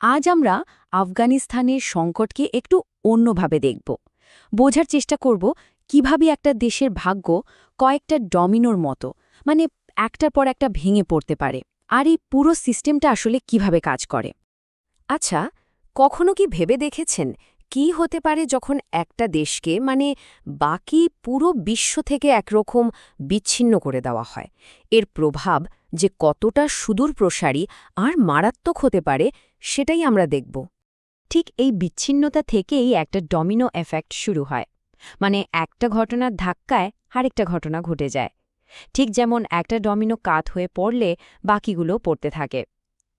আজ আমরা আফগানিস্তানের সংকটকে একটু অন্যভাবে দেখব। বোঝার চেষ্টা করব কিভাবে একটা দেশের ভাগ্য কয়েকটা ডমিনোর মতো, মানে একটার পর একটা ভেঙে পড়তে পারে, আর এই পুরো সিস্টেমটা আসলে কিভাবে কাজ করে। আচ্ছা, কখনো কি ভেবে দেখেছেন কি হতে পারে যখন একটা দেশকে বাকি পুরো বিশ্ব থেকে একরকম বিচ্ছিন্ন করে দেওয়া হয়? এর প্রভাব যে কতটা সুদূর প্রসারী আর মারাত্মক হতে পারে সেটাই আমরা দেখব। ঠিক এই বিচ্ছিন্নতা থেকেই একটা ডমিনো এফেক্ট শুরু হয়, মানে একটা ঘটনার ধাক্কায় আরেকটা ঘটনা ঘটে যায়। ঠিক যেমন একটা ডমিনো কাত হয়ে পড়লে বাকিগুলো পড়তে থাকে।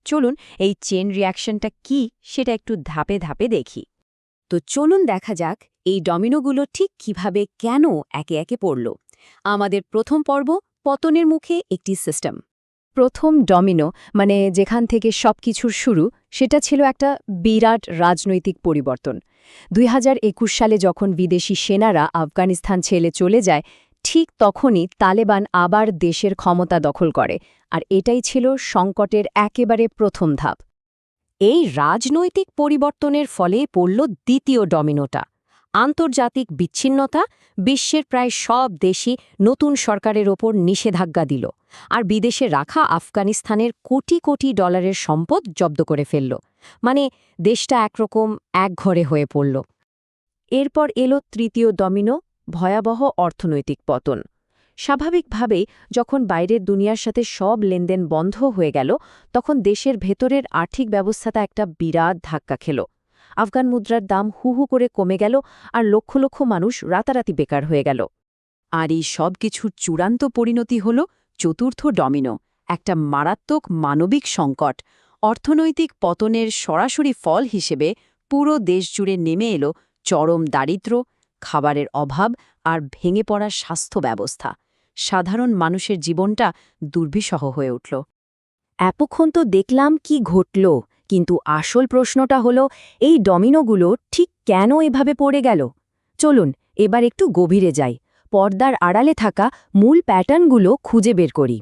চলুন এই চেন রিয়াকশনটা কি সেটা একটু ধাপে ধাপে দেখি। তো চলুন দেখা যাক এই ডমিনোগুলো ঠিক কিভাবে কেন একে একে পড়ল। আমাদের প্রথম পর্ব, পতনের মুখে একটি সিস্টেম। প্রথম ডমিনো, মানে যেখান থেকে সবকিছুর শুরু, সেটা ছিল একটা বিরাট রাজনৈতিক পরিবর্তন। ২০২১ সালে যখন বিদেশি সেনারা আফগানিস্তান ছেড়ে চলে যায়, ঠিক তখনই তালেবান আবার দেশের ক্ষমতা দখল করে, আর এটাই ছিল সংকটের একেবারে প্রথম ধাপ। এই রাজনৈতিক পরিবর্তনের ফলে পড়ল দ্বিতীয় ডমিনোটা, আন্তর্জাতিক বিচ্ছিন্নতা। বিশ্বের প্রায় সব দেশই নতুন সরকারের ওপর নিষেধাজ্ঞা দিল, আর বিদেশে রাখা আফগানিস্তানের কোটি কোটি ডলারের সম্পদ জব্দ করে ফেলল। মানে দেশটা একরকম একঘরে হয়ে পড়ল। এরপর এলো তৃতীয় ডমিনো, ভয়াবহ অর্থনৈতিক পতন। স্বাভাবিকভাবেই যখন বাইরের দুনিয়ার সাথে সব লেনদেন বন্ধ হয়ে গেল, তখন দেশের ভেতরের আর্থিক ব্যবস্থাটা একটা বিরাট ধাক্কা খেল। আফগান মুদ্রার দাম হু হু করে কমে গেল, আর লক্ষ লক্ষ মানুষ রাতারাতি বেকার হয়ে গেল। আর এই সব কিছুর চূড়ান্ত পরিণতি হল চতুর্থ ডমিনো, একটা মারাত্মক মানবিক সংকট। অর্থনৈতিক পতনের সরাসরি ফল হিসেবে পুরো দেশ জুড়ে নেমে এলো চরম দারিদ্র্য, খাবারের অভাব আর ভেঙে পড়া স্বাস্থ্য ব্যবস্থা। সাধারণ মানুষের জীবনটা দুর্বিষহ হয়ে উঠল। এতক্ষণ তো দেখলাম কি ঘটল, কিন্তু আসল প্রশ্নটা হলো এই ডমিনোগুলো ঠিক কেন এভাবে পড়ে গেল। চলুন এবার একটু গভীরে যাই, পর্দার আড়ালে থাকা মূল প্যাটার্নগুলো খুঁজে বের করি।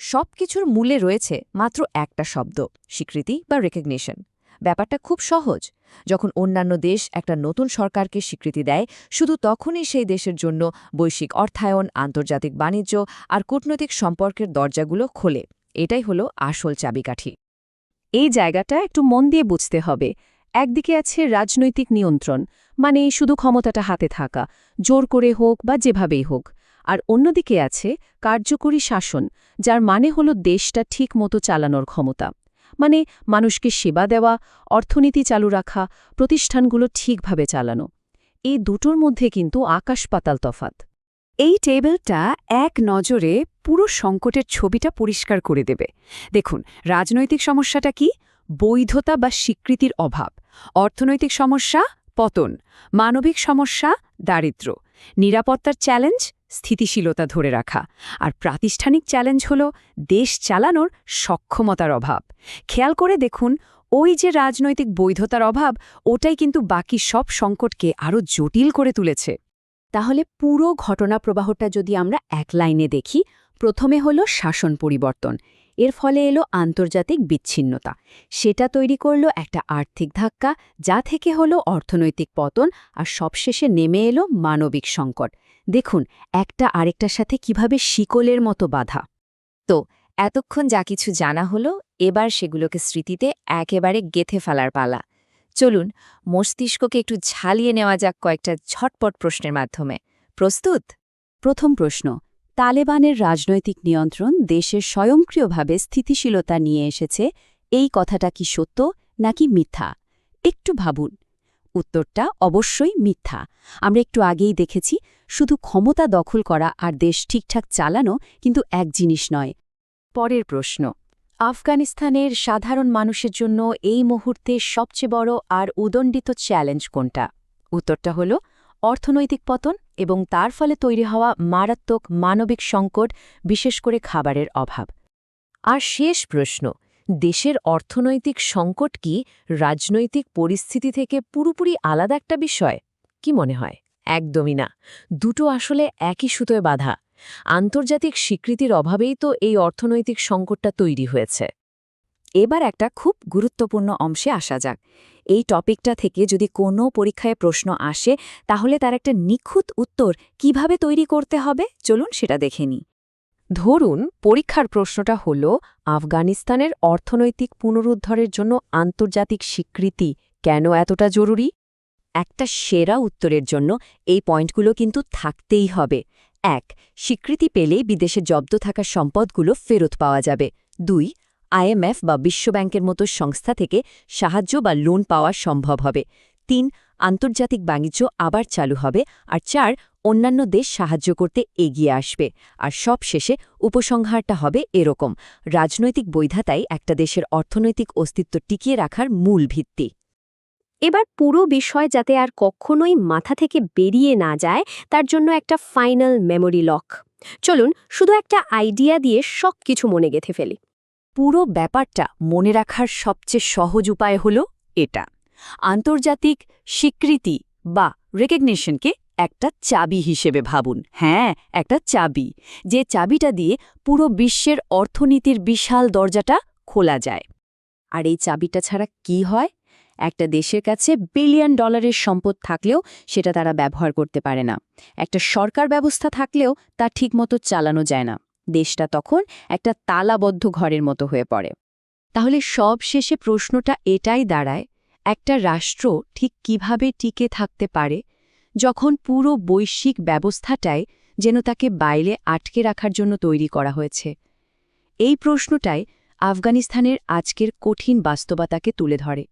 সবকিছুর মূলে রয়েছে মাত্র একটা শব্দ, স্বীকৃতি বা রেকগনিশন। ব্যাপারটা খুব সহজ। যখন অন্যান্য দেশ একটা নতুন সরকারকে স্বীকৃতি দেয়, শুধু তখনই সেই দেশের জন্য বৈশ্বিক অর্থায়ন, আন্তর্জাতিক বাণিজ্য আর কূটনৈতিক সম্পর্কের দরজাগুলো খোলে। এটাই হলো আসল চাবিকাঠি। এই জায়গাটা একটু মন দিয়ে বুঝতে হবে। একদিকে আছে রাজনৈতিক নিয়ন্ত্রণ, মানে শুধু ক্ষমতাটা হাতে থাকা, জোর করে হোক বা যেভাবেই হোক। আর অন্যদিকে আছে কার্যকরী শাসন, যার মানে হলো দেশটা ঠিক মতো চালানোর ক্ষমতা, মানে মানুষকে সেবা দেওয়া, অর্থনীতি চালু রাখা, প্রতিষ্ঠানগুলো ঠিকভাবে চালানো। এই দুটোর মধ্যে কিন্তু আকাশ-পাতাল তফাত। এই টেবিলটা এক নজরে পুরো সংকটের ছবিটা পরিষ্কার করে দেবে। দেখুন, রাজনৈতিক সমস্যাটা কি? বৈধতা বা স্বীকৃতির অভাব। অর্থনৈতিক সমস্যা পতন। মানবিক সমস্যা দারিদ্র্য। নিরাপত্তার চ্যালেঞ্জ স্থিতিশীলতা ধরে রাখা। আর প্রাতিষ্ঠানিক চ্যালেঞ্জ হল দেশ চালানোর সক্ষমতার অভাব। খেয়াল করে দেখুন, ওই যে রাজনৈতিক বৈধতার অভাব, ওটাই কিন্তু বাকি সব সংকটকে আরও জটিল করে তুলেছে। তাহলে পুরো ঘটনা প্রবাহটা যদি আমরা এক লাইনে দেখি, প্রথমে হলো শাসন পরিবর্তন, এর ফলে এলো আন্তর্জাতিক বিচ্ছিন্নতা, সেটা তৈরি করলো একটা আর্থিক ধাক্কা, যা থেকে হলো অর্থনৈতিক পতন, আর সবশেষে নেমে এলো মানবিক সংকট। দেখুন একটা আরেকটার সাথে কিভাবে শিকলের মতো বাধা। তো এতক্ষণ যা কিছু জানা হলো, এবার সেগুলোকে স্মৃতিতে একেবারে গেঁথে ফেলার পালা। চলুন মস্তিষ্ককে একটু ঝালিয়ে নেওয়া যাক কয়েকটা ঝটপট প্রশ্নের মাধ্যমে। প্রস্তুত? প্রথম প্রশ্ন, তালেবানের রাজনৈতিক নিয়ন্ত্রণ দেশের স্বয়ংক্রিয়ভাবে স্থিতিশীলতা নিয়ে এসেছে, এই কথাটা কি সত্য নাকি মিথ্যা? একটু ভাবুন। উত্তরটা অবশ্যই মিথ্যা। আমরা একটু আগেই দেখেছি, শুধু ক্ষমতা দখল করা আর দেশ ঠিকঠাক চালানো কিন্তু এক জিনিস নয়। পরের প্রশ্ন, আফগানিস্তানের সাধারণ মানুষের জন্য এই মুহূর্তে সবচেয়ে বড় আর উদণ্ডিত চ্যালেঞ্জ কোনটা? উত্তরটা হল অর্থনৈতিক পতন এবং তার ফলে তৈরি হওয়া মারাত্মক মানবিক সংকট, বিশেষ করে খাবারের অভাব। আর শেষ প্রশ্ন, দেশের অর্থনৈতিক সংকট কি রাজনৈতিক পরিস্থিতি থেকে পুরোপুরি আলাদা একটা বিষয়? কি মনে হয়? একদমই না। দুটো আসলে একই সুতোয় বাঁধা। আন্তর্জাতিক স্বীকৃতির অভাবেই তো এই অর্থনৈতিক সংকটটা তৈরি হয়েছে। এবার একটা খুব গুরুত্বপূর্ণ অংশে আসা যাক। এই টপিকটা থেকে যদি কোনো পরীক্ষায় প্রশ্ন আসে তাহলে তার একটা নিখুঁত উত্তর কিভাবে তৈরি করতে হবে চলুন সেটা দেখে নিই। ধরুন পরীক্ষার প্রশ্নটা হল আফগানিস্তানের অর্থনৈতিক পুনরুদ্ধারের জন্য আন্তর্জাতিক স্বীকৃতি কেন এতটা জরুরি। একটা সেরা উত্তরের জন্য এই পয়েন্টগুলো কিন্তু থাকতেই হবে। ১. স্বীকৃতি পেলেই বিদেশে জব্দ থাকা সম্পদগুলো ফেরত পাওয়া যাবে। ২. আইএমএফ বা বিশ্বব্যাংকের মতো সংস্থা থেকে সাহায্য বা লোন পাওয়া সম্ভব হবে। ৩. আন্তর্জাতিক বাণিজ্য আবার চালু হবে। আর ৪. অন্যান্য দেশ সাহায্য করতে এগিয়ে আসবে। আর সবশেষে উপসংহারটা হবে এরকম: রাজনৈতিক বৈধতাই একটা দেশের অর্থনৈতিক অস্তিত্ব টিকিয়ে রাখার মূল ভিত্তি। এবার পুরো বিষয় যাতে আর কখনোই মাথা থেকে বেরিয়ে না যায় তার জন্য একটা ফাইনাল মেমোরি লক। চলুন শুধু একটা আইডিয়া দিয়ে সব কিছু মনে গেঁথে ফেলি। পুরো ব্যাপারটা মনে রাখার সবচেয়ে সহজ উপায় হল এটা: আন্তর্জাতিক স্বীকৃতি বা রেকগনিশনকে একটা চাবি হিসেবে ভাবুন। হ্যাঁ, একটা চাবি, যে চাবিটা দিয়ে পুরো বিশ্বের অর্থনীতির বিশাল দরজাটা খোলা যায়। আর এই চাবিটা ছাড়া কি হয়? একটা দেশের কাছে বিলিয়ন ডলারের সম্পদ থাকলেও সেটা তারা ব্যবহার করতে পারে না। একটা সরকার ব্যবস্থা থাকলেও তা ঠিকমতো চালানো যায় না। দেশটা তখন একটা তালাবদ্ধ ঘরের মতো হয়ে পড়ে। তাহলে সব শেষে প্রশ্নটা এটাই দাঁড়ায়, একটা রাষ্ট্র ঠিক কিভাবে টিকে থাকতে পারে যখন পুরো বৈশ্বিক ব্যবস্থাটাই যেন তাকে বাইরে আটকে রাখার জন্য তৈরি করা হয়েছে। এই প্রশ্নটাই আফগানিস্তানের আজকের কঠিন বাস্তবতাকে তুলে ধরে।